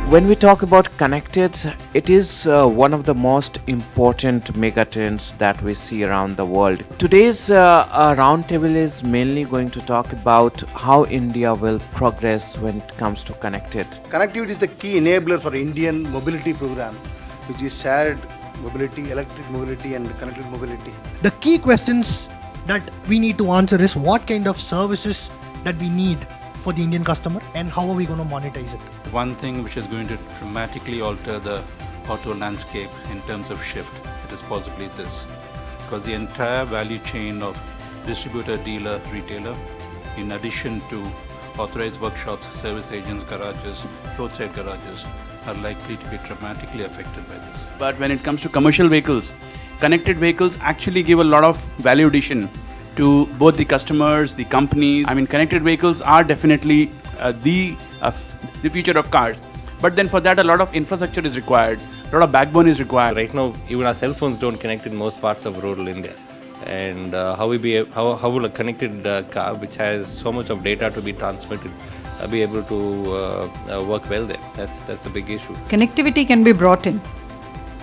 When we talk about connected, it is one of the most important megatrends that we see around the world. Today's roundtable is mainly going to talk about how India will progress when it comes to connected. Connectivity is the key enabler for Indian mobility program, which is shared mobility, electric mobility and connected mobility. The key questions that we need to answer is what kind of services that we need for the Indian customer and how are we going to monetize it. One thing which is going to dramatically alter the auto landscape in terms of shift, it is possibly this. Because the entire value chain of distributor, dealer, retailer, in addition to authorized workshops, service agents, garages, roadside garages, are likely to be dramatically affected by this. But when it comes to commercial vehicles, connected vehicles actually give a lot of value addition to both the customers, the companies. I mean, connected vehicles are definitely the future of cars. But then for that, a lot of infrastructure is required, a lot of backbone is required. Right now, even our cell phones don't connect in most parts of rural India. And how will a connected car, which has so much of data to be transmitted, be able to work well there? That's a big issue. Connectivity can be brought in.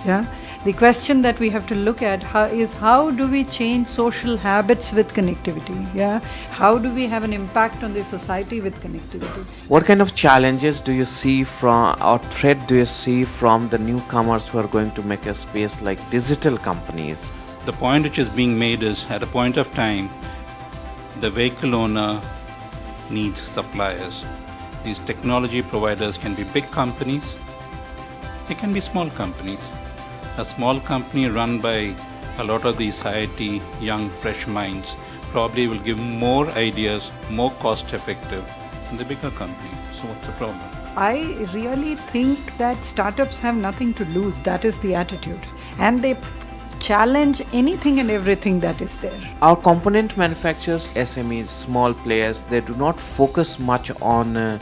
Yeah. The question that we have to look at is how do we change social habits with connectivity? Yeah. How do we have an impact on the society with connectivity? What kind of challenges do you see from, or threat do you see from the newcomers who are going to make a space like digital companies? The point which is being made is, at a point of time, the vehicle owner needs suppliers. These technology providers can be big companies, they can be small companies. A small company run by a lot of these IIT young fresh minds probably will give more ideas, more cost effective than the bigger company. So what's the problem? I really think that startups have nothing to lose. That is the attitude. And they challenge anything and everything that is there. Our component manufacturers, SMEs, small players, they do not focus much on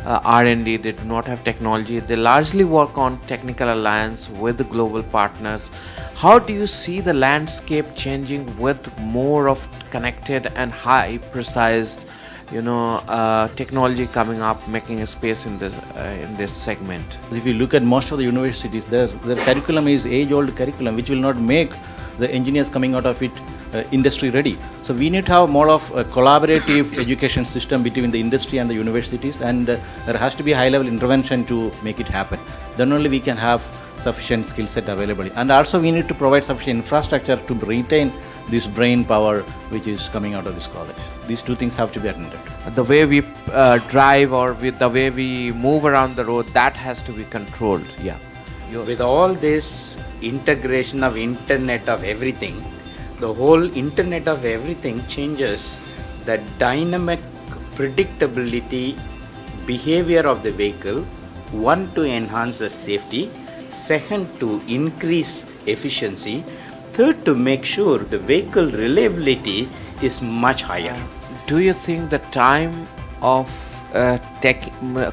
R&D, they do not have technology. They largely work on technical alliance with the global partners. How do you see the landscape changing with more of connected and high precise technology coming up, making a space in this segment? If you look at most of the universities, their curriculum is age-old curriculum, which will not make the engineers coming out of it industry ready. So we need to have more of a collaborative education system between the industry and the universities, and there has to be a high-level intervention to make it happen. Then only we can have sufficient skill set available. And also we need to provide sufficient infrastructure to retain this brain power which is coming out of this college. These two things have to be attended to. The way we drive or with the way we move around the road, that has to be controlled. Yeah. With all this integration of Internet of Everything, the whole Internet of Everything changes the dynamic predictability behavior of the vehicle. One, to enhance the safety. Second, to increase efficiency. Third, to make sure the vehicle reliability is much higher. Do you think the time of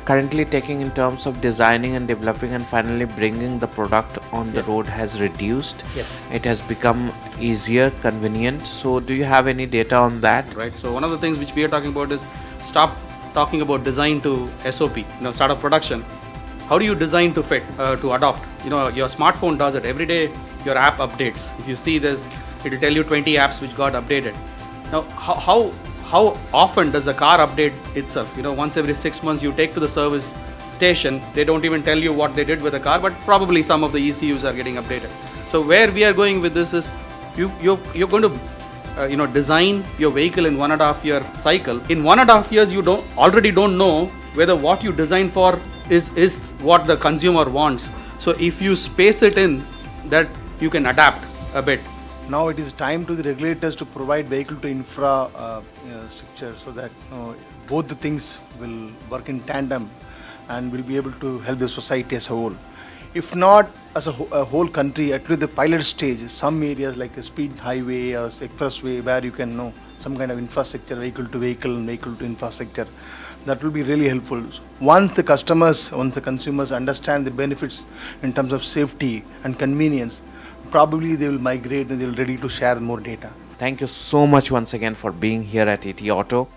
currently taking in terms of designing and developing and finally bringing the product on the road has reduced? Yes. It has become easier, convenient. So do you have any data on that? Right. So one of the things which we are talking about is stop talking about design to SOP, start of production. How do you design to fit, to adopt? Your smartphone does it. Every day your app updates. If you see this, it will tell you 20 apps which got updated. Now, how often does the car update itself? Once every 6 months you take to the service station, they don't even tell you what they did with the car, but probably some of the ECUs are getting updated. So where we are going with this is you're going to design your vehicle in 1.5 year cycle. In 1.5 years, you already don't know whether what you designed for is what the consumer wants. So if you space it in, that you can adapt a bit. Now it is time to the regulators to provide vehicle to infra structure so that both the things will work in tandem and will be able to help the society as a whole. If not as a whole country, at least the pilot stage, some areas like a speed highway or expressway where you can know some kind of infrastructure, vehicle to vehicle and vehicle to infrastructure, that will be really helpful. Once the consumers understand the benefits in terms of safety and convenience, probably they will migrate and they will ready to share more data. Thank you so much once again for being here at ET Auto.